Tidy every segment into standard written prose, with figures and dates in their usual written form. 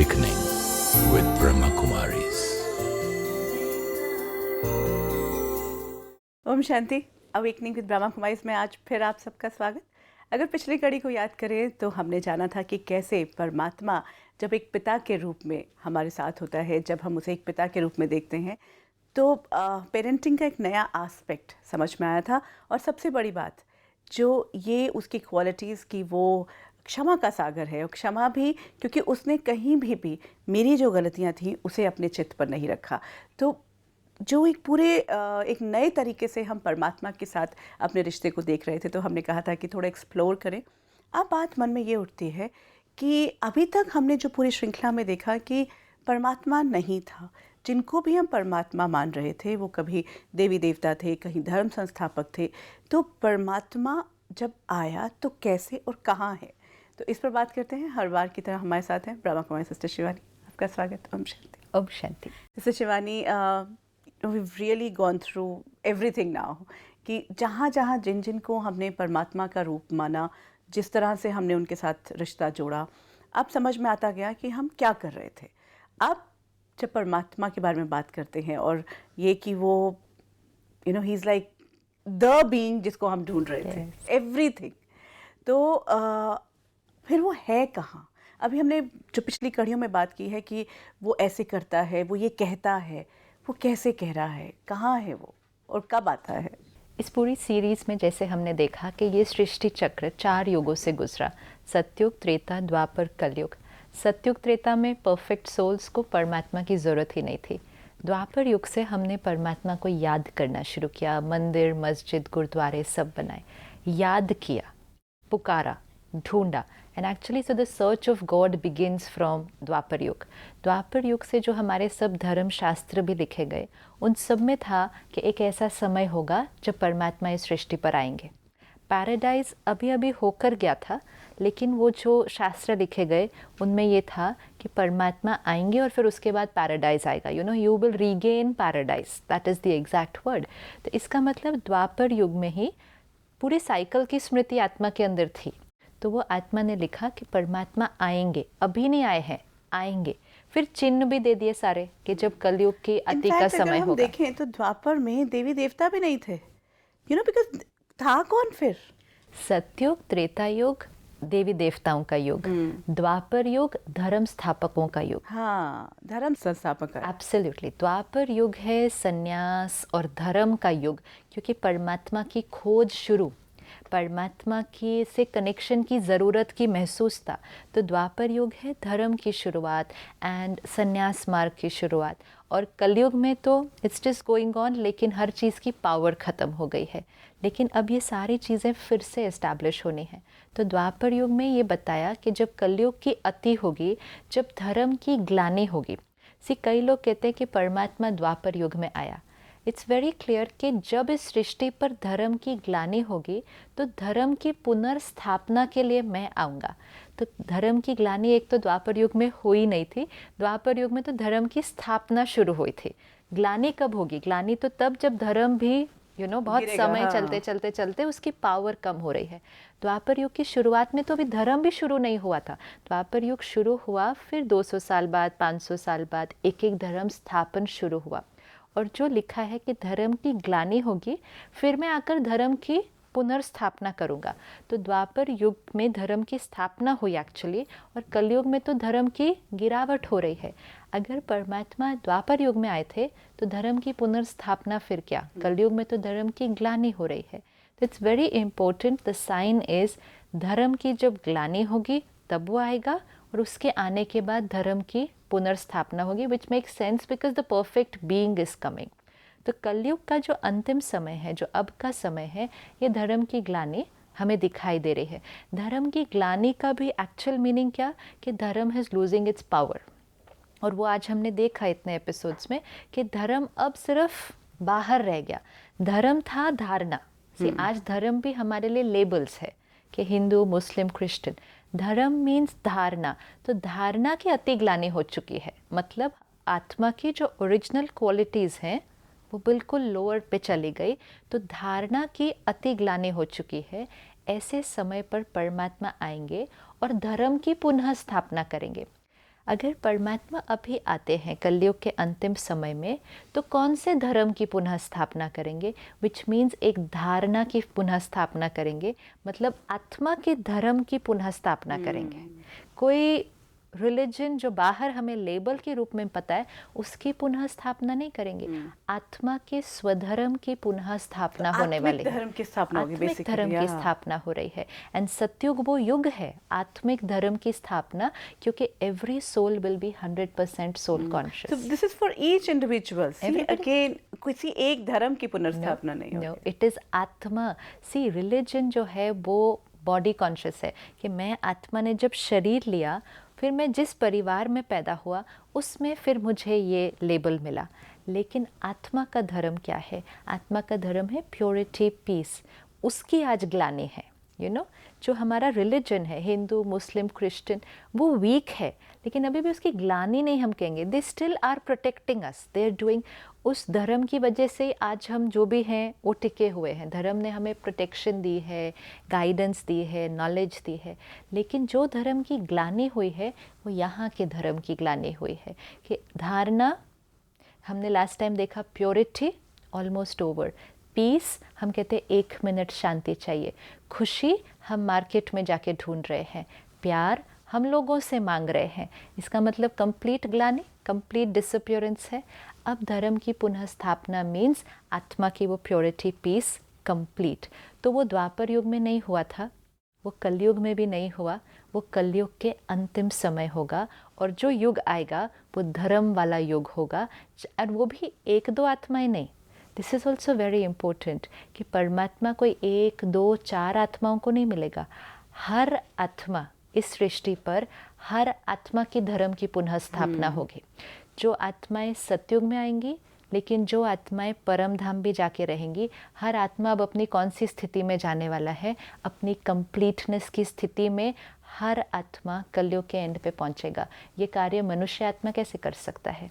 Awakening with Brahma Kumaris. ओम शांति। Awakening with Brahma Kumaris में आज फिर आप सबका स्वागत। अगर पिछली कड़ी को याद करें तो हमने जाना था कि कैसे परमात्मा जब एक पिता के रूप में हमारे साथ होता है, जब हम उसे एक पिता के रूप में देखते हैं तो पेरेंटिंग का एक नया एस्पेक्ट समझ में आया था। और सबसे बड़ी बात जो ये उसकी क्वालिटीज़ की वो क्षमा का सागर है, और क्षमा भी क्योंकि उसने कहीं भी मेरी जो गलतियाँ थीं उसे अपने चित्त पर नहीं रखा। तो जो एक पूरे एक नए तरीके से हम परमात्मा के साथ अपने रिश्ते को देख रहे थे, तो हमने कहा था कि थोड़ा एक्सप्लोर करें। अब बात मन में ये उठती है कि अभी तक हमने जो पूरी श्रृंखला में देखा कि परमात्मा नहीं था। जिनको भी हम परमात्मा मान रहे थे वो कभी देवी देवता थे, कहीं धर्म संस्थापक थे। तो परमात्मा जब आया तो कैसे और कहाँ है, तो इस पर बात करते हैं। हर बार की तरह हमारे साथ हैं ब्रह्मा कुमारी सिस्टर शिवानी। आपका स्वागत। ओम शांति। ओम शांति। Sister Shivani, we've really gone through everything now कि जहाँ जहाँ जिन जिन को हमने परमात्मा का रूप माना, जिस तरह से हमने उनके साथ रिश्ता जोड़ा, अब समझ में आता गया कि हम क्या कर रहे थे। अब जब परमात्मा के बारे में बात करते हैं और ये कि वो he is like the being जिसको हम ढूंढ रहे थे, एवरीथिंग, तो फिर वो है कहाँ। अभी हमने जो पिछली कड़ियों में बात की है कि वो ऐसे करता है, वो ये कहता है, वो कैसे कह रहा है, कहाँ है वो और कब आता है। इस पूरी सीरीज में जैसे हमने देखा कि ये सृष्टि चक्र 4 युगों से गुजरा, सतयुग, त्रेता, द्वापर, कलयुग। सतयुग त्रेता में परफेक्ट सोल्स को परमात्मा की ज़रूरत ही नहीं थी। द्वापर युग से हमने परमात्मा को याद करना शुरू किया, मंदिर, मस्जिद, गुरुद्वारे सब बनाए, याद किया, पुकारा, ढूंढा। And actually so the search of god begins from Dwapara Yuga. Dwapara युग से जो हमारे सब धर्म शास्त्र भी लिखे गए, उन सब में था कि एक ऐसा समय होगा जब परमात्मा इस सृष्टि पर आएंगे। पैराडाइज अभी अभी होकर गया था, लेकिन वो जो शास्त्र लिखे गए उनमें ये था कि परमात्मा आएंगे और फिर उसके बाद पैराडाइज आएगा। You will regain paradise, that is the exact word. तो इसका मतलब द्वापर युग में ही पूरी साइकिल की स्मृति आत्मा के अंदर थी। तो वो आत्मा ने लिखा कि परमात्मा आएंगे, अभी नहीं आए हैं, आएंगे। फिर चिन्ह भी दे दिए सारे कि जब कलयुग की अति का समय होगा। देखें तो द्वापर में देवी देवता भी नहीं थे, बिकॉज था कौन फिर। सतयुग, त्रेता युग देवी देवताओं का युग, द्वापर युग धर्म स्थापकों का युग। हाँ, धर्म संस्थापक। एब्सोल्युटली। द्वापर युग है संन्यास और धर्म का युग, क्योंकि परमात्मा की खोज शुरू, परमात्मा की से कनेक्शन की ज़रूरत की महसूस था। तो द्वापर युग है धर्म की शुरुआत एंड संन्यास मार्ग की शुरुआत। और कलयुग में तो इट्स जस्ट गोइंग ऑन, लेकिन हर चीज़ की पावर ख़त्म हो गई है। लेकिन अब ये सारी चीज़ें फिर से इस्टेब्लिश होनी है। तो द्वापर युग में ये बताया कि जब कलयुग की अति होगी, जब धर्म की ग्लानि होगी। कई लोग कहते हैं कि परमात्मा द्वापर युग में आया। इट्स वेरी क्लियर कि जब इस सृष्टि पर धर्म की ग्लानि होगी तो धर्म की पुनर्स्थापना के लिए मैं आऊँगा। तो धर्म की ग्लानि एक तो द्वापर युग में हुई नहीं थी, द्वापर युग में तो धर्म की स्थापना शुरू हुई थी। ग्लानि कब होगी? ग्लानि तो तब जब धर्म भी बहुत समय चलते चलते चलते उसकी पावर कम हो रही है। द्वापर युग की शुरुआत में तो अभी धर्म भी शुरू नहीं हुआ था। द्वापर युग शुरू हुआ, फिर 200 साल बाद, 500 साल बाद एक एक धर्म स्थापन शुरू हुआ। और जो लिखा है कि धर्म की ग्लानि होगी, फिर मैं आकर धर्म की पुनर्स्थापना करूँगा। तो द्वापर युग में धर्म की स्थापना हुई एक्चुअली, और कलयुग में तो धर्म की गिरावट हो रही है। अगर परमात्मा द्वापर युग में आए थे तो धर्म की पुनर्स्थापना फिर क्या, कलयुग में तो धर्म की ग्लानि हो रही है। तो it's very important, the sign is धर्म की जब ग्लानि होगी तब वो आएगा, और उसके आने के बाद धर्म की पुनर्स्थापना होगी, which makes sense because the perfect being is coming. तो कलयुग का जो अंतिम समय है, जो अब का समय है, ये धर्म की ग्लानि हमें दिखाई दे रही है। धर्म की ग्लानि का भी एक्चुअल मीनिंग क्या, कि धर्म इज लूजिंग इट्स पावर। और वो आज हमने देखा इतने एपिसोड्स में कि धर्म अब सिर्फ बाहर रह गया। धर्म था धारणा। आज धर्म भी हमारे लिए लेबल्स है कि हिंदू, मुस्लिम, क्रिश्चियन। धर्म मीन्स धारणा। तो धारणा की अति ग्लानि हो चुकी है, मतलब आत्मा की जो ओरिजिनल क्वालिटीज़ हैं वो बिल्कुल लोअर पे चली गई। तो धारणा की अति ग्लानि हो चुकी है। ऐसे समय पर परमात्मा आएंगे और धर्म की पुनः स्थापना करेंगे। अगर परमात्मा अभी आते हैं कलयुग के अंतिम समय में, तो कौन से धर्म की पुनः स्थापना करेंगे? विच मीन्स एक धारणा की पुनः स्थापना करेंगे, मतलब आत्मा के धर्म की पुनः स्थापना करेंगे। कोई रिलीजन जो बाहर हमें लेबल के रूप में पता है, उसकी पुनः स्थापना नहीं करेंगे। आत्मा के स्वधर्म की पुनः स्थापना होने वाली है। धर्म की स्थापना होगी, आत्मिक धर्म की स्थापना हो रही है। एंड सतयुग वो युग है आत्मिक धर्म की स्थापना, क्योंकि every soul will be 100% soul conscious. So this is for each individual. See, again, किसी एक धर्म की पुनर्स्थापना नहीं होगी। नो, इट इज़ आत्मा। सी, रिलीजन जो है वो बॉडी कॉन्शियस है कि मैं आत्मा ने जब शरीर लिया, फिर मैं जिस परिवार में पैदा हुआ उसमें फिर मुझे ये लेबल मिला। लेकिन आत्मा का धर्म क्या है? आत्मा का धर्म है प्योरिटी, पीस। उसकी आज ग्लानि है। यू नो, जो हमारा रिलीजन है, हिंदू, मुस्लिम, क्रिश्चियन, वो वीक है, लेकिन अभी भी उसकी ग्लानि नहीं हम कहेंगे। They still are protecting us, they are doing. उस धर्म की वजह से आज हम जो भी हैं वो टिके हुए हैं। धर्म ने हमें प्रोटेक्शन दी है, गाइडेंस दी है, नॉलेज दी है। लेकिन जो धर्म की ग्लानि हुई है वो यहाँ के धर्म की ग्लानि हुई है कि धारणा, हमने लास्ट टाइम देखा प्योरिटी ऑलमोस्ट ओवर, पीस हम कहते हैं 1 मिनट शांति चाहिए, खुशी हम मार्केट में जाके ढूंढ रहे हैं, प्यार हम लोगों से मांग रहे हैं। इसका मतलब कंप्लीट ग्लानि, कंप्लीट डिसअपियरेंस है। अब धर्म की पुनः स्थापना मीन्स आत्मा की वो प्योरिटी, पीस कंप्लीट। तो वो द्वापर युग में नहीं हुआ था, वो कलयुग में भी नहीं हुआ, वो कलयुग के अंतिम समय होगा। और जो युग आएगा वो धर्म वाला युग होगा, और वो भी 1-2 आत्माएं नहीं। This is also very important कि परमात्मा कोई 1, 2, 4 आत्माओं को नहीं मिलेगा। हर आत्मा इस सृष्टि पर, हर आत्मा की धर्म की पुनः स्थापना होगी। जो आत्माएं सतयुग में आएंगी, लेकिन जो आत्माएं परम धाम भी जाके रहेंगी, हर आत्मा अब अपनी कौन सी स्थिति में जाने वाला है? अपनी कंप्लीटनेस की स्थिति में हर आत्मा कलयुग के एंड पे पहुंचेगा। ये कार्य मनुष्य आत्मा कैसे कर सकता है?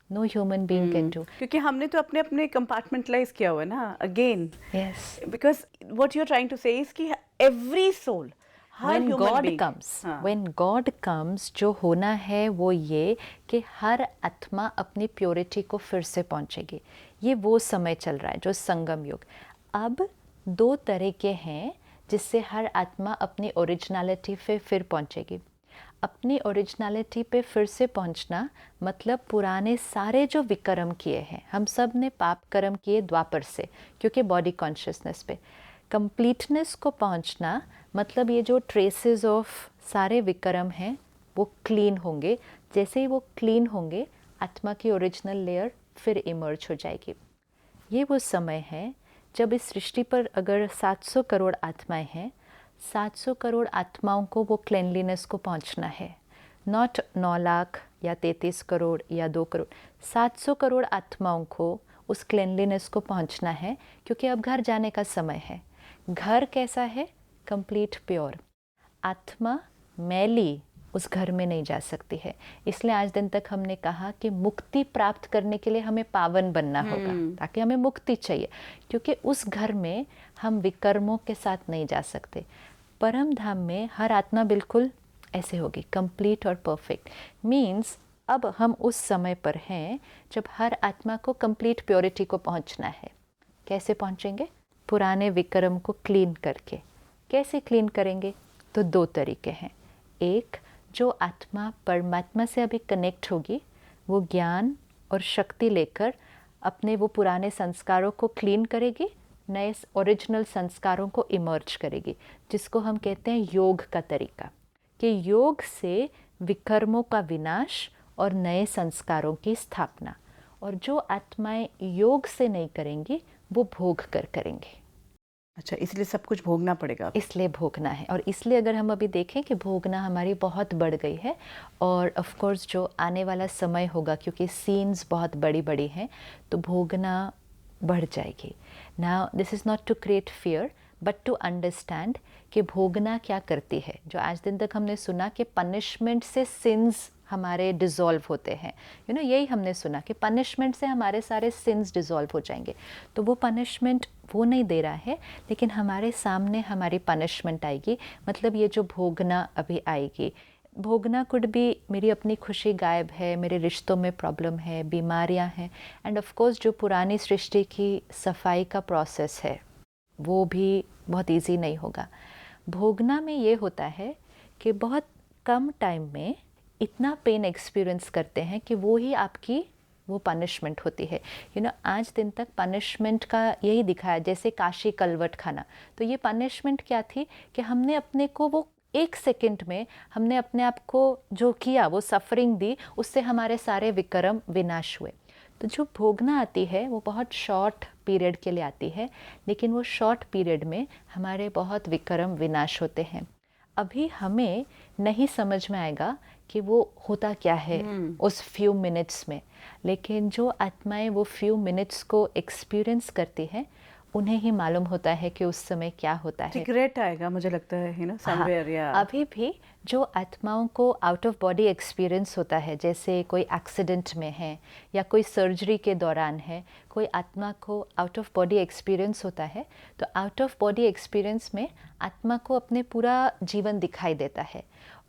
No human being can do. क्योंकि हमने तो अपने अपने कंपार्टमेंटलाइज किया हुआ है ना, again. Yes, because what you are trying to say is कि every soul, when God comes, जो होना है वो ये कि हर आत्मा अपनी प्योरिटी को फिर से पहुंचेगी। ये वो समय चल रहा है जो संगम युग। अब 2 तरह के हैं जिससे हर आत्मा अपनी ओरिजिनलिटी पे फिर पहुंचेगी। अपनी ओरिजिनलिटी पे फिर से पहुंचना मतलब पुराने सारे जो विकर्म किए हैं, हम सब ने पाप कर्म किए द्वापर से, क्योंकि बॉडी कॉन्शियसनेस पे। कंप्लीटनेस को पहुंचना मतलब ये जो ट्रेसेस ऑफ सारे विकर्म हैं वो क्लीन होंगे। जैसे ही वो क्लीन होंगे, आत्मा की ओरिजिनल लेयर फिर इमर्ज हो जाएगी। ये वो समय है जब इस सृष्टि पर अगर 700 करोड़ आत्माएं हैं, 700 करोड़ आत्माओं को वो क्लेनलीनेस को पहुंचना है। नॉट 9 लाख या 33 करोड़ या 2 करोड़, 700 करोड़ आत्माओं को उस क्लेनलीनेस को पहुंचना है, क्योंकि अब घर जाने का समय है। घर कैसा है? Complete pure. आत्मा मैली उस घर में नहीं जा सकती है। इसलिए आज दिन तक हमने कहा कि मुक्ति प्राप्त करने के लिए हमें पावन बनना होगा, ताकि हमें मुक्ति चाहिए, क्योंकि उस घर में हम विकर्मों के साथ नहीं जा सकते। परम धाम में हर आत्मा बिल्कुल ऐसे होगी, कंप्लीट और परफेक्ट। मीन्स अब हम उस समय पर हैं जब हर आत्मा को कंप्लीट प्योरिटी को पहुंचना है। कैसे पहुंचेंगे? पुराने विकर्म को क्लीन करके। कैसे क्लीन करेंगे? तो 2 तरीके हैं। एक, जो आत्मा परमात्मा से अभी कनेक्ट होगी, वो ज्ञान और शक्ति लेकर अपने वो पुराने संस्कारों को क्लीन करेगी, नए ओरिजिनल संस्कारों को इमर्ज करेगी, जिसको हम कहते हैं योग का तरीका। कि योग से विकर्मों का विनाश और नए संस्कारों की स्थापना। और जो आत्माएं योग से नहीं करेंगी वो भोग कर करेंगे। अच्छा, इसलिए सब कुछ भोगना पड़ेगा। इसलिए भोगना है। और इसलिए अगर हम अभी देखें कि भोगना हमारी बहुत बढ़ गई है, और ऑफ कोर्स जो आने वाला समय होगा, क्योंकि सीन्स बहुत बड़ी बड़ी हैं, तो भोगना बढ़ जाएगी। Now this is not to create fear but to understand कि भोगना क्या करती है। जो आज दिन तक हमने सुना कि पनिशमेंट से सिंस हमारे डिज़ोल्व होते हैं, यू नो, यही हमने सुना कि पनिशमेंट से हमारे सारे सिंस डिज़ोल्व हो जाएंगे। तो वो पनिशमेंट वो नहीं दे रहा है, लेकिन हमारे सामने हमारी पनिशमेंट आएगी। मतलब ये जो भोगना अभी आएगी, भोगना कुड भी मेरी अपनी खुशी गायब है, मेरे रिश्तों में प्रॉब्लम है, बीमारियां हैं, एंड ऑफ कोर्स जो पुरानी सृष्टि की सफाई का प्रोसेस है वो भी बहुत इजी नहीं होगा। भोगना में ये होता है कि बहुत कम टाइम में इतना पेन एक्सपीरियंस करते हैं कि वो ही आपकी वो पनिशमेंट होती है। आज दिन तक पनिशमेंट का यही दिखाया, जैसे काशी कलवट खाना, तो ये पनिशमेंट क्या थी कि हमने अपने को वो 1 सेकंड में हमने अपने आप को जो किया वो सफरिंग दी, उससे हमारे सारे विक्रम विनाश हुए। तो जो भोगना आती है वो बहुत शॉर्ट पीरियड के लिए आती है, लेकिन वो शॉर्ट पीरियड में हमारे बहुत विक्रम विनाश होते हैं। अभी हमें नहीं समझ में आएगा कि वो होता क्या है उस फ्यू मिनट्स में, लेकिन जो आत्माएं वो फ्यू मिनट्स को एक्सपीरियंस करती हैं उन्हें ही मालूम होता है कि उस समय क्या होता है। रिग्रेट आएगा मुझे लगता है समवेयर या अभी भी जो आत्माओं को आउट ऑफ बॉडी एक्सपीरियंस होता है, जैसे कोई एक्सीडेंट में है या कोई सर्जरी के दौरान है, कोई आत्मा को आउट ऑफ बॉडी एक्सपीरियंस होता है, तो आउट ऑफ बॉडी एक्सपीरियंस में आत्मा को अपने पूरा जीवन दिखाई देता है।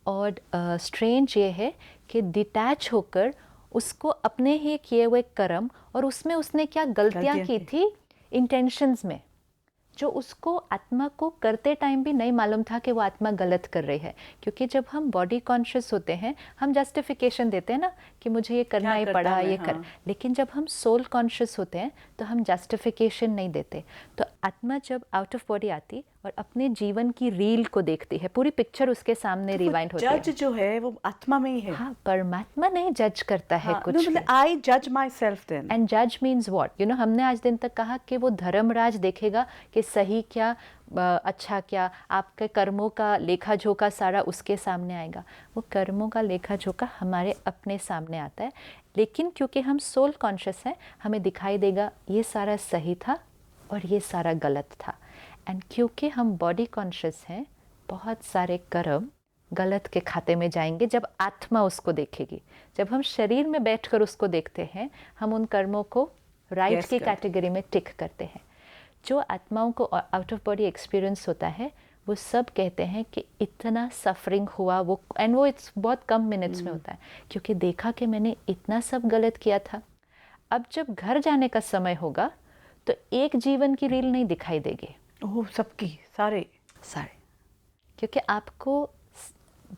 और स्ट्रेंज ये है कि डिटैच होकर उसको अपने ही किए हुए कर्म और उसमें उसने क्या गलतियाँ की थी इंटेंशंस में, जो उसको आत्मा को करते टाइम भी नहीं मालूम था कि वो आत्मा गलत कर रही है। क्योंकि जब हम बॉडी कॉन्शियस होते हैं हम जस्टिफिकेशन देते हैं ना कि मुझे ये करना ही पड़ा, ये कर। लेकिन जब हम सोल कॉन्शियस होते हैं तो हम जस्टिफिकेशन नहीं देते। तो आत्मा जब आउट ऑफ बॉडी आती और अपने जीवन की रील को देखती है, पूरी पिक्चर उसके सामने रिवाइंड होती है। जज जो है वो आत्मा में ही है। हाँ, परमात्मा नहीं जज करता है कुछ। आई जज माई सेल्फ देन। एंड जज मीन्स व्हाट, हमने आज दिन तक कहा कि वो धर्मराज देखेगा कि सही क्या, अच्छा क्या, आपके कर्मों का लेखा जोखा सारा उसके सामने आएगा। वो कर्मों का लेखा जोखा हमारे अपने सामने आता है, लेकिन क्योंकि हम सोल कॉन्शियस हैं हमें दिखाई देगा ये सारा सही था और ये सारा गलत था। एंड क्योंकि हम बॉडी कॉन्शियस हैं, बहुत सारे कर्म गलत के खाते में जाएंगे जब आत्मा उसको देखेगी। जब हम शरीर में बैठकर उसको देखते हैं हम उन कर्मों को राइट की कैटेगरी में टिक करते हैं। जो आत्माओं को आउट ऑफ बॉडी एक्सपीरियंस होता है वो सब कहते हैं कि इतना सफरिंग हुआ वो, एंड वो बहुत कम मिनट्स में होता है, क्योंकि देखा कि मैंने इतना सब गलत किया था। अब जब घर जाने का समय होगा तो एक जीवन की रील नहीं दिखाई देगी, ओह सबकी सारे, क्योंकि आपको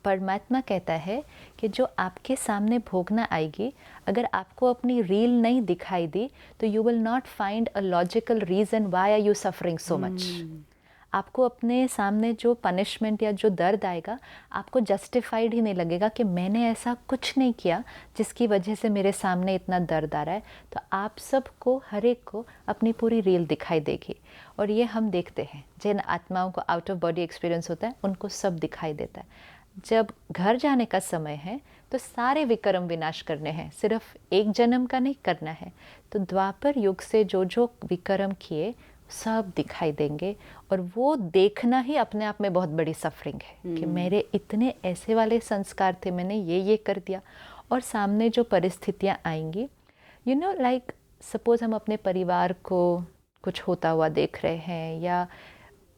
परमात्मा कहता है कि जो आपके सामने भोगना आएगी, अगर आपको अपनी रील नहीं दिखाई दी तो you will not find a logical reason why are you suffering so much. आपको अपने सामने जो पनिशमेंट या जो दर्द आएगा आपको जस्टिफाइड ही नहीं लगेगा कि मैंने ऐसा कुछ नहीं किया जिसकी वजह से मेरे सामने इतना दर्द आ रहा है। तो आप सबको, हर एक को अपनी पूरी रील दिखाई देगी। और ये हम देखते हैं जिन आत्माओं को आउट ऑफ बॉडी एक्सपीरियंस होता है उनको सब दिखाई देता है। जब घर जाने का समय है तो सारे विक्रम विनाश करने हैं, सिर्फ एक जन्म का नहीं करना है। तो द्वापर युग से जो जो विक्रम किए सब दिखाई देंगे, और वो देखना ही अपने आप में बहुत बड़ी सफरिंग है कि मेरे इतने ऐसे वाले संस्कार थे, मैंने ये कर दिया। और सामने जो परिस्थितियाँ आएंगी, लाइक सपोज हम अपने परिवार को कुछ होता हुआ देख रहे हैं या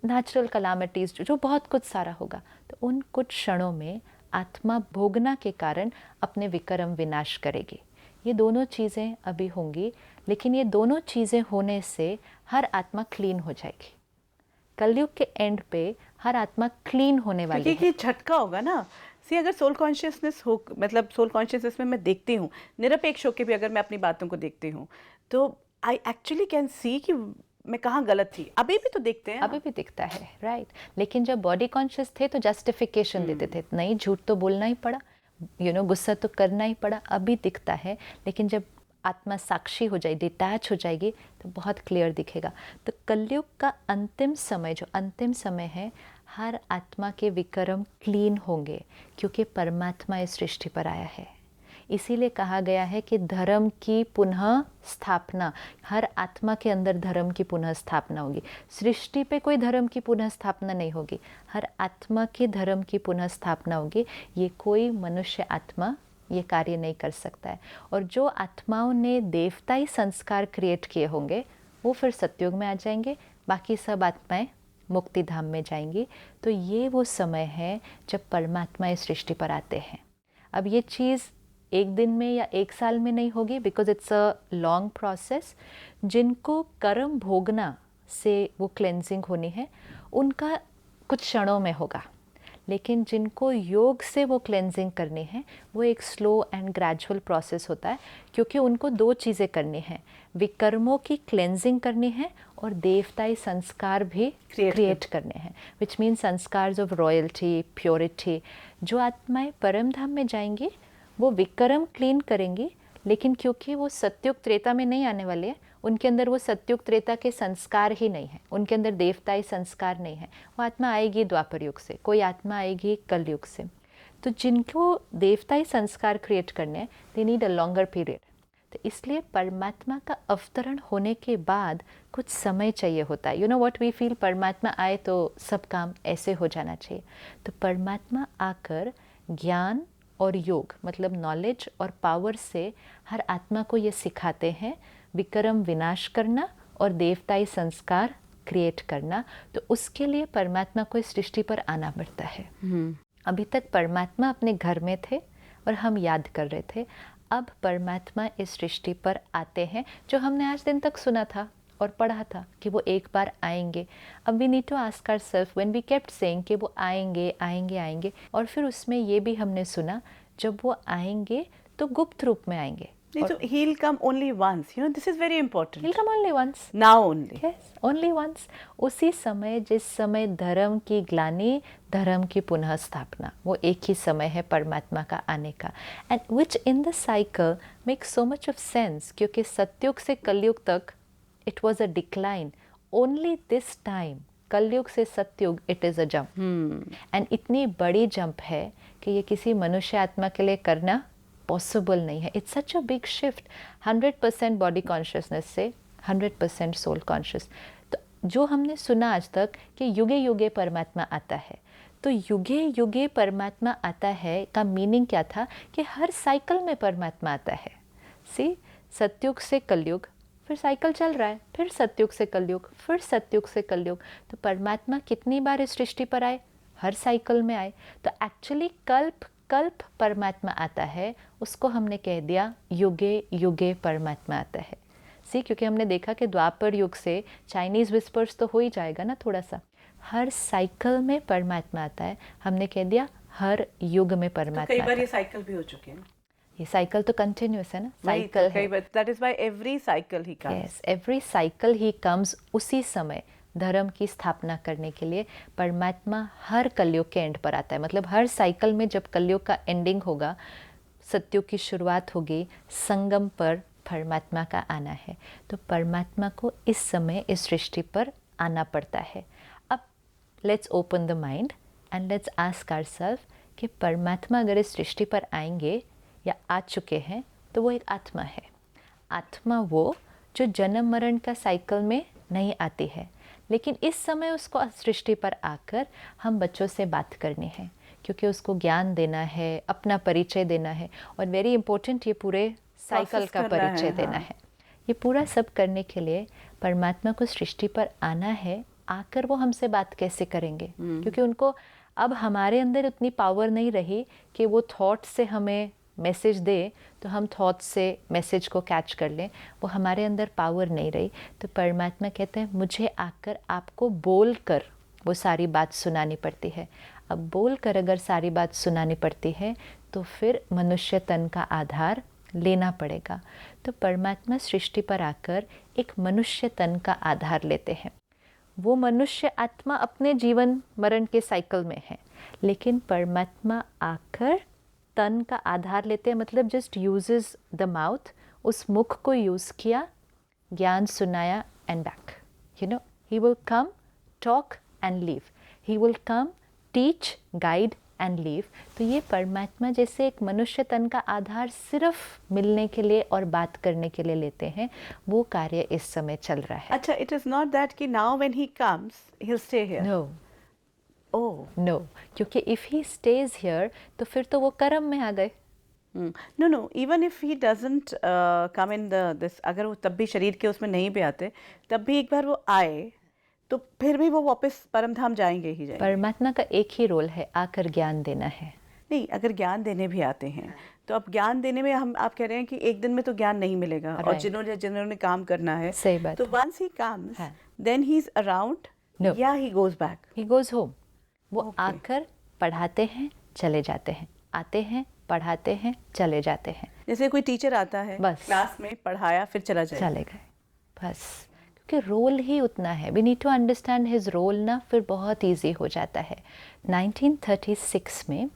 नेचुरल कलामिटीज़ जो बहुत कुछ सारा होगा, तो उन कुछ क्षणों में आत्मा भोगना के कारण अपने विक्रम विनाश करेगी। ये दोनों चीज़ें अभी होंगी, लेकिन ये दोनों चीज़ें होने से हर आत्मा क्लीन हो जाएगी। कलयुग के एंड पे हर आत्मा क्लीन होने वाली है। क्योंकि झटका होगा ना। अगर सोल कॉन्शियसनेस हो, मतलब सोल कॉन्शियसनेस में मैं देखती हूँ, निरपेक्ष होकर भी अगर मैं अपनी बातों को देखती हूँ, तो आई एक्चुअली कैन सी कि मैं कहाँ गलत थी। अभी भी तो देखते हैं, अभी भी दिखता है, राइट। लेकिन जब बॉडी कॉन्शियस थे तो जस्टिफिकेशन देते थे, नहीं झूठ तो बोलना ही पड़ा, गुस्सा तो करना ही पड़ा। अभी दिखता है, लेकिन जब आत्मा साक्षी हो जाएगी, डिटैच हो जाएगी, तो बहुत क्लियर दिखेगा। तो कलयुग का अंतिम समय, जो अंतिम समय है, हर आत्मा के विक्रम क्लीन होंगे, क्योंकि परमात्मा इस सृष्टि पर आया है। इसीलिए कहा गया है कि धर्म की पुनः स्थापना, हर आत्मा के अंदर धर्म की पुनः स्थापना होगी। सृष्टि पे कोई धर्म की पुनः स्थापना नहीं होगी, हर आत्मा के धर्म की पुनः स्थापना होगी। ये कोई मनुष्य आत्मा ये कार्य नहीं कर सकता है। और जो आत्माओं ने देवताई संस्कार क्रिएट किए होंगे वो फिर सतयुग में आ जाएंगे, बाकी सब आत्माएं मुक्ति धाम में जाएंगी। तो ये वो समय है जब परमात्मा इस सृष्टि पर आते हैं। अब ये चीज़ एक दिन में या एक साल में नहीं होगी, because it's a long process. जिनको कर्म भोगना से वो क्लेंजिंग होनी है उनका कुछ क्षणों में होगा, लेकिन जिनको योग से वो क्लेंजिंग करनी है वो एक स्लो एंड ग्रेजुअल प्रोसेस होता है, क्योंकि उनको दो चीज़ें करनी है, विकर्मों की क्लेंजिंग करनी है और देवताई संस्कार भी क्रिएट करने हैं, विच मीन संस्कार ऑफ रॉयल्टी, प्योरिटी। जो आत्माएं परम धाम में जाएंगी वो विकर्म क्लीन करेंगी, लेकिन क्योंकि वो सत्युग त्रेता में नहीं आने वाले हैं, उनके अंदर वो सत्युग त्रेता के संस्कार ही नहीं है, उनके अंदर देवताई संस्कार नहीं है। वो आत्मा आएगी द्वापर युग से, कोई आत्मा आएगी कलयुग से। तो जिनको देवताई संस्कार क्रिएट करने हैं they need a longer period. तो इसलिए परमात्मा का अवतरण होने के बाद कुछ समय चाहिए होता है। You know what we feel, परमात्मा आए तो सब काम ऐसे हो जाना चाहिए। तो परमात्मा आकर ज्ञान और योग मतलब नॉलेज और पावर से हर आत्मा को ये सिखाते हैं विक्रम विनाश करना और देवताई संस्कार क्रिएट करना। तो उसके लिए परमात्मा को इस सृष्टि पर आना पड़ता है। अभी तक परमात्मा अपने घर में थे और हम याद कर रहे थे। अब परमात्मा इस सृष्टि पर आते हैं, जो हमने आज दिन तक सुना था और पढ़ा था कि वो एक बार आएंगे। अब we need to ask ourselves when we kept saying कि वो आएंगे आएंगे आएंगे, और फिर उसमें ये भी हमने सुना जब वो आएंगे तो गुप्त रूप में आएंगे। So he'll come only once. You know, this is very important. He'll come only once. Now only. Yes, only once. उसी समय जिस समय धर्म की ग्लानि, धर्म की पुनः स्थापना, वो एक ही समय है परमात्मा का आने का। And which in the cycle makes so much of sense, क्योंकि सतयुग से कलयुग तक it was a decline. Only this time, कलयुग से सतयुग, it is a jump. And इतनी बड़ी जंप है कि ये किसी मनुष्य आत्मा के लिए करना पॉसिबल नहीं है। It's such a big shift, 100% body consciousness से 100% सोल कॉन्शियस। तो जो हमने सुना आज तक कि युगे युगे परमात्मा आता है, तो युगे युगे परमात्मा आता है का मीनिंग क्या था कि हर साइकिल में परमात्मा आता है। सी, सतयुग से कलयुग, फिर साइकिल चल रहा है, फिर सतयुग से कलयुग, फिर सतयुग से कलयुग। तो परमात्मा कितनी बार इस सृष्टि पर आए? हर साइकिल में आए। तो एक्चुअली कल्प कल्प परमात्मा आता है, उसको हमने कह दिया युगे युगे परमात्मा आता है। सी, क्योंकि हमने देखा कि द्वापर युग से चाइनीज़ विस्पर्स तो हो ही जाएगा ना थोड़ा सा। हर साइकिल में परमात्मा आता है, हमने कह दिया हर युग में परमात्मा। तो कई बार ये साइकिल भी हो चुके हैं। ये साइकिल तो कंटिन्यूस है ना, साइकिल है। That is why every cycle he comes. Yes, every cycle he comes. उसी समय धर्म की स्थापना करने के लिए परमात्मा हर कलयुग के एंड पर आता है। मतलब हर साइकिल में जब कलयुग का एंडिंग होगा, सतयुग की शुरुआत होगी, संगम पर परमात्मा का आना है। तो परमात्मा को इस समय इस सृष्टि पर आना पड़ता है। अब let's open the mind and let's ask ourselves कि परमात्मा अगर इस सृष्टि पर आएंगे या आ चुके हैं तो वो एक आत्मा है। आत्मा वो जो जन्म मरण का साइकिल में नहीं आती है, लेकिन इस समय उसको सृष्टि पर आकर हम बच्चों से बात करनी है, क्योंकि उसको ज्ञान देना है, अपना परिचय देना है, और वेरी इंपॉर्टेंट ये पूरे साइकिल का परिचय देना है। ये पूरा सब करने के लिए परमात्मा को सृष्टि पर आना है। आकर वो हमसे बात कैसे करेंगे? क्योंकि उनको अब हमारे अंदर उतनी पावर नहीं रही कि वो थॉट से हमें मैसेज दे तो हम थॉट से मैसेज को कैच कर लें, वो हमारे अंदर पावर नहीं रही। तो परमात्मा कहते हैं मुझे आकर आपको बोल कर वो सारी बात सुनानी पड़ती है। अब बोल कर अगर सारी बात सुनानी पड़ती है तो फिर मनुष्य तन का आधार लेना पड़ेगा। तो परमात्मा सृष्टि पर आकर एक मनुष्य तन का आधार लेते हैं। वो मनुष्य आत्मा अपने जीवन मरण के साइकिल में है, लेकिन परमात्मा आकर तन का आधार लेते हैं। मतलब जस्ट यूजेस द माउथ, उस मुख को यूज़ किया, ज्ञान सुनाया and back. You know, he will come talk and leave, he will come teach guide and leave. तो ये परमात्मा जैसे एक मनुष्य तन का आधार सिर्फ मिलने के लिए और बात करने के लिए लेते हैं, वो कार्य इस समय चल रहा है। अच्छा, इट इज़ नॉट दैट कि now when he comes he will stay here. No, oh no, क्योंकि इफ़ ही स्टेज हियर तो फिर तो वो कर्म में आ गए। No, even if he doesn't come in this, अगर वो तब भी शरीर के उसमें नहीं भी आते, तब भी एक बार वो आए तो फिर भी वो वापस परम धाम जाएंगे ही जाएंगे। परमात्मा का एक ही रोल है, आकर ज्ञान देना है। नहीं, अगर ज्ञान देने भी आते हैं तो अब ज्ञान देने में आप कह रहे हैं कि एक दिन में तो ज्ञान नहीं मिलेगा, और Right. जिन्होंने काम करना है, सही बात तो है। वंस ही कम्स हाँ। Then he is around No. या he goes back. He goes home. वो Okay. आकर पढ़ाते हैं, चले जाते हैं, आते हैं, पढ़ाते हैं, चले जाते हैं, जैसे कोई टीचर आता है, बस। क्लास में पढ़ाया फिर चला जाए। चले गए, बस। क्योंकि रोल ही उतना है, we need to understand his role ना, फिर बहुत इजी हो जाता है। 1936 में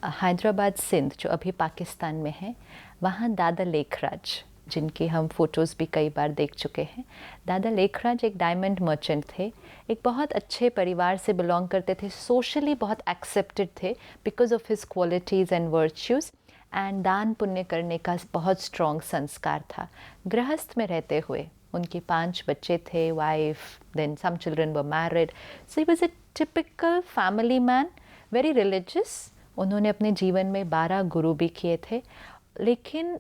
हैदराबाद सिंध, जो अभी पाकिस्तान में है, वहाँ दादा लेखराज, जिनकी हम फ़ोटोज़ भी कई बार देख चुके हैं। दादा लेखराज एक डायमंड मर्चेंट थे, एक बहुत अच्छे परिवार से बिलोंग करते थे, सोशली बहुत एक्सेप्टेड थे because of his qualities and virtues, and दान पुण्य करने का बहुत स्ट्रॉन्ग संस्कार था। गृहस्थ में रहते हुए उनके 5 बच्चे थे, wife, then some children were married, so he was a typical family man, very religious. उन्होंने अपने जीवन में 12 गुरु भी किए थे, लेकिन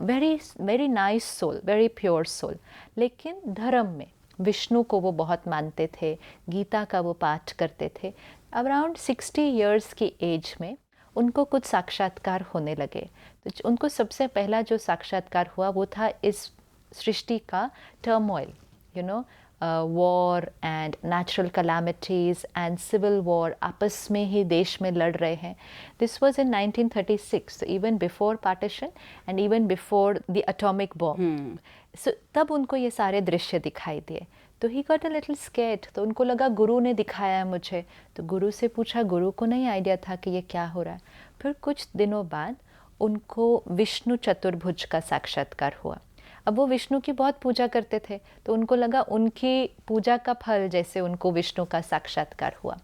very very nice soul, very pure soul. लेकिन धर्म में विष्णु को वो बहुत मानते थे, गीता का वो पाठ करते थे। अराउंड 60 इयर्स की एज में उनको कुछ साक्षात्कार होने लगे। तो उनको सबसे पहला जो साक्षात्कार हुआ वो था इस सृष्टि का turmoil, you know, war and natural calamities and civil war, आपस में ही देश में लड़ रहे हैं। This was in 1936, even before partition and even before the atomic bomb. So तब उनको ये सारे दृश्य दिखाई दिए, तो he got a little scared. तो उनको लगा गुरु ने दिखाया मुझे, तो गुरु से पूछा, गुरु को नहीं आइडिया था कि ये क्या हो रहा है। फिर कुछ दिनों बाद उनको विष्णु चतुर्भुज का साक्षात्कार हुआ। अब वो विष्णु की बहुत पूजा करते थे, तो उनको लगा उनकी पूजा का फल जैसे उनको विष्णु का साक्षात्कार हुआ।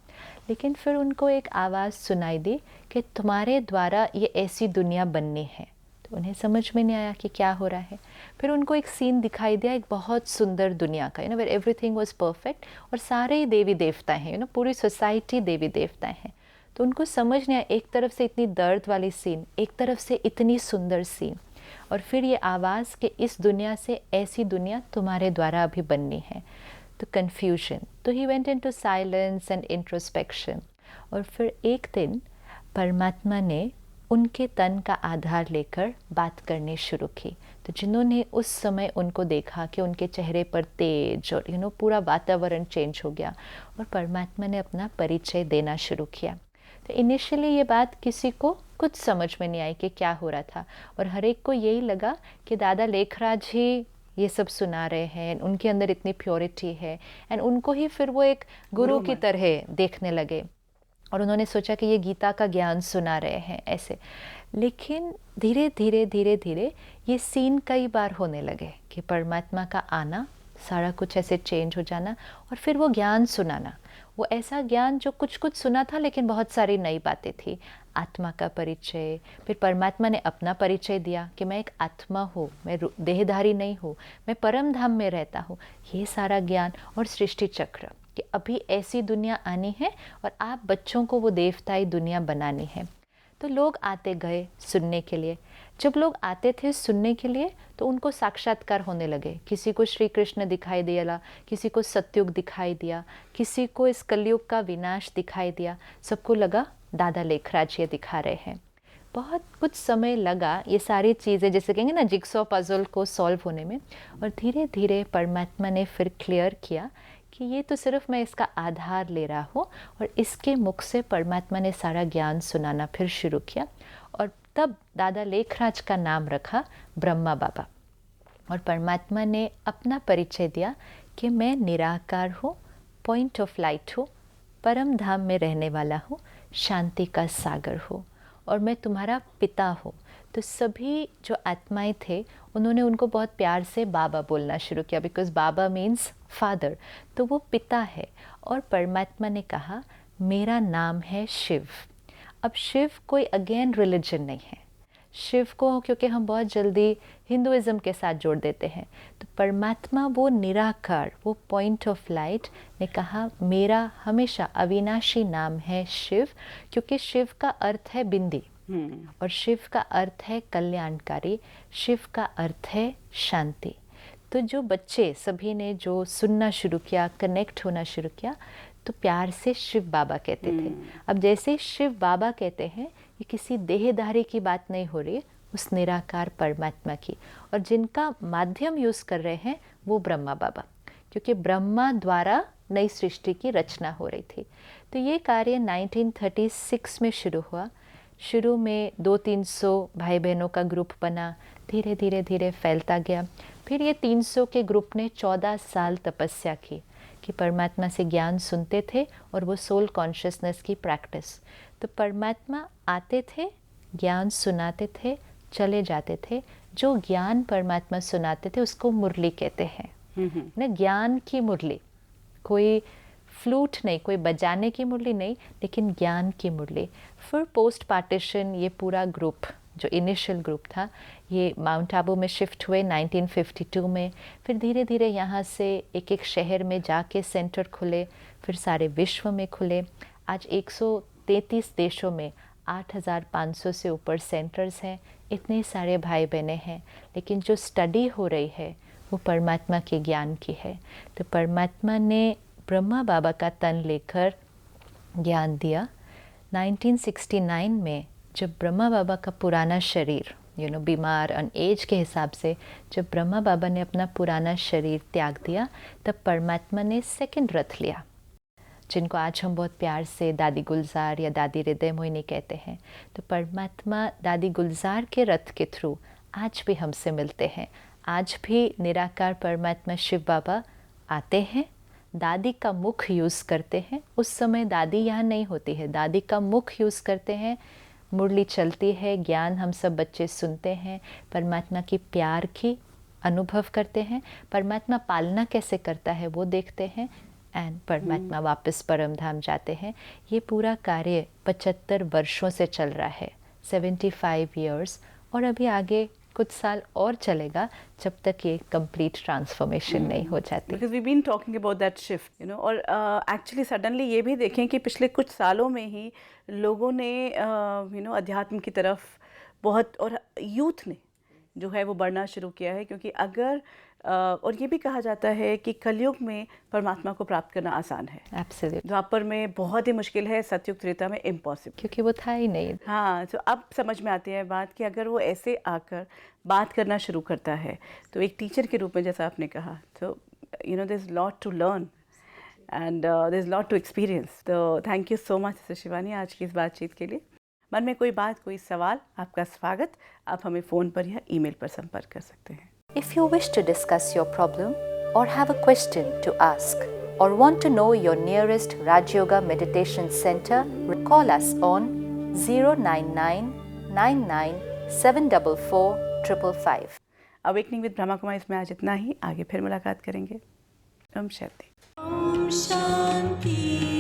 लेकिन फिर उनको एक आवाज़ सुनाई दी कि तुम्हारे द्वारा ये ऐसी दुनिया बननी है। तो उन्हें समझ में नहीं आया कि क्या हो रहा है। फिर उनको एक सीन दिखाई दिया, एक बहुत सुंदर दुनिया का, वेयर एवरीथिंग वाज परफेक्ट, और सारे ही देवी देवता हैं, पूरी सोसाइटी देवी देवता हैं। तो उनको समझ नहीं आया, एक तरफ से इतनी दर्द वाली सीन, एक तरफ से इतनी सुंदर सीन, और फिर ये आवाज़ कि इस दुनिया से ऐसी दुनिया तुम्हारे द्वारा अभी बननी है। तो कन्फ्यूजन, तो he went into silence and introspection. और फिर एक दिन परमात्मा ने उनके तन का आधार लेकर बात करनी शुरू की। तो जिन्होंने उस समय उनको देखा कि उनके चेहरे पर तेज और पूरा वातावरण चेंज हो गया, और परमात्मा ने अपना परिचय देना शुरू किया। तो इनिशियली ये बात किसी को कुछ समझ में नहीं आई कि क्या हो रहा था, और हर एक को यही लगा कि दादा लेखराज ही ये सब सुना रहे हैं, उनके अंदर इतनी प्योरिटी है, एंड उनको ही फिर वो एक गुरु की तरह देखने लगे, और उन्होंने सोचा कि ये गीता का ज्ञान सुना रहे हैं ऐसे। लेकिन धीरे धीरे धीरे धीरे ये सीन कई बार होने लगे कि परमात्मा का आना, सारा कुछ ऐसे चेंज हो जाना, और फिर वो ज्ञान सुनाना, वो ऐसा ज्ञान जो कुछ कुछ सुना था लेकिन बहुत सारी नई बातें थी। आत्मा का परिचय, फिर परमात्मा ने अपना परिचय दिया कि मैं एक आत्मा हूँ, मैं देहधारी नहीं हूँ, मैं परम धाम में रहता हूँ, ये सारा ज्ञान, और सृष्टि चक्र कि अभी ऐसी दुनिया आनी है और आप बच्चों को वो देवताई दुनिया बनानी है। तो लोग आते गए सुनने के लिए। जब लोग आते थे सुनने के लिए तो उनको साक्षात्कार होने लगे। किसी को श्री कृष्ण दिखाई दिया, किसी को सतयुग दिखाई दिया, किसी को इस कलयुग का विनाश दिखाई दिया। सबको लगा दादा लेखराज ये दिखा रहे हैं। बहुत कुछ समय लगा ये सारी चीज़ें, जैसे कहेंगे ना, जिग्सॉ पजल को सॉल्व होने में। और धीरे धीरे परमात्मा ने फिर क्लियर किया कि ये तो सिर्फ मैं इसका आधार ले रहा हूँ, और इसके मुख से परमात्मा ने सारा ज्ञान सुनाना फिर शुरू किया। और तब दादा लेखराज का नाम रखा ब्रह्मा बाबा। और परमात्मा ने अपना परिचय दिया कि मैं निराकार हूँ, पॉइंट ऑफ लाइट हूँ, परम धाम में रहने वाला हूँ, शांति का सागर हूँ, और मैं तुम्हारा पिता हूँ। तो सभी जो आत्माएं थे उन्होंने उनको बहुत प्यार से बाबा बोलना शुरू किया, बिकॉज बाबा मीन्स फादर, तो वो पिता है। और परमात्मा ने कहा मेरा नाम है शिव। अब शिव कोई अगेन रिलीजन नहीं है, शिव को क्योंकि हम बहुत जल्दी हिंदुइज्म के साथ जोड़ देते हैं, तो परमात्मा वो निराकार, वो पॉइंट ऑफ लाइट ने कहा मेरा हमेशा अविनाशी नाम है शिव, क्योंकि शिव का अर्थ है बिंदी, और शिव का अर्थ है कल्याणकारी, शिव का अर्थ है शांति। तो जो बच्चे सभी ने जो सुनना शुरू किया, कनेक्ट होना शुरू किया, तो प्यार से शिव बाबा कहते थे। अब जैसे शिव बाबा कहते हैं, ये किसी देहधारी की बात नहीं हो रही है, उस निराकार परमात्मा की। और जिनका माध्यम यूज़ कर रहे हैं वो ब्रह्मा बाबा, क्योंकि ब्रह्मा द्वारा नई सृष्टि की रचना हो रही थी। तो ये कार्य 1936 में शुरू हुआ। शुरू में 200-300 भाई बहनों का ग्रुप बना, धीरे धीरे धीरे फैलता गया। फिर ये 300 के ग्रुप ने 14 साल तपस्या की कि परमात्मा से ज्ञान सुनते थे, और वो सोल कॉन्शियसनेस की प्रैक्टिस। तो परमात्मा आते थे, ज्ञान सुनाते थे, चले जाते थे। जो ज्ञान परमात्मा सुनाते थे उसको मुरली कहते हैं ना, ज्ञान की मुरली। कोई फ्लूट नहीं, कोई बजाने की मुरली नहीं, लेकिन ज्ञान की मुरली। फिर पोस्ट पार्टीशन ये पूरा ग्रुप, जो इनिशियल ग्रुप था, ये माउंट आबू में शिफ्ट हुए 1952 में। फिर धीरे धीरे यहाँ से एक एक शहर में जाके सेंटर खुले, फिर सारे विश्व में खुले। आज 133 देशों में 8,500 से ऊपर सेंटर्स हैं। इतने सारे भाई बहनें हैं, लेकिन जो स्टडी हो रही है वो परमात्मा के ज्ञान की है। तो परमात्मा ने ब्रह्मा बाबा का तन लेकर ज्ञान दिया। 1969 में जब ब्रह्मा बाबा का पुराना शरीर बीमार और एज के हिसाब से जब ब्रह्मा बाबा ने अपना पुराना शरीर त्याग दिया, तब परमात्मा ने सेकंड रथ लिया, जिनको आज हम बहुत प्यार से दादी गुलजार या दादी हृदय मोहिनी कहते हैं। तो परमात्मा दादी गुलजार के रथ के थ्रू आज भी हमसे मिलते हैं। आज भी निराकार परमात्मा शिव बाबा आते हैं, दादी का मुख यूज़ करते हैं। उस समय दादी यहाँ नहीं होती है, दादी का मुख यूज़ करते हैं, मुरली चलती है, ज्ञान हम सब बच्चे सुनते हैं, परमात्मा की प्यार की अनुभव करते हैं, परमात्मा पालना कैसे करता है वो देखते हैं, एंड परमात्मा वापस परम धाम जाते हैं। ये पूरा कार्य 75 वर्षों से चल रहा है, 75 ईयर्स, और अभी आगे कुछ साल और चलेगा जब तक ये कंप्लीट ट्रांसफॉर्मेशन नहीं हो जाती। Because we been talking about that shift और एक्चुअली सडनली ये भी देखें कि पिछले कुछ सालों में ही लोगों ने अध्यात्म की तरफ बहुत, और यूथ ने जो है वो बढ़ना शुरू किया है। क्योंकि अगर और ये भी कहा जाता है कि कलयुग में परमात्मा को प्राप्त करना आसान है, एब्सोल्युटली, द्वापर में बहुत ही मुश्किल है, सतयुग त्रेता में इम्पॉसिबल, क्योंकि वो था ही नहीं। हाँ, तो अब समझ में आती है बात कि अगर वो ऐसे आकर बात करना शुरू करता है, तो एक टीचर के रूप में जैसा आपने कहा, तो there is lot to learn and there is lot to experience. तो thank you so much sister Shivani आज की इस बातचीत के लिए। मन में कोई बात, कोई सवाल, आपका स्वागत। आप हमें फ़ोन पर या ईमेल पर संपर्क कर सकते हैं। If you wish to discuss your problem or have a question to ask or want to know your nearest Raj Yoga Meditation Center, call us on 099 99 744 555. Awakening with Brahma Kumari इसमें आज इतना ही। आगे फिर मुलाकात करेंगे। ओम शांति। Om Shanti.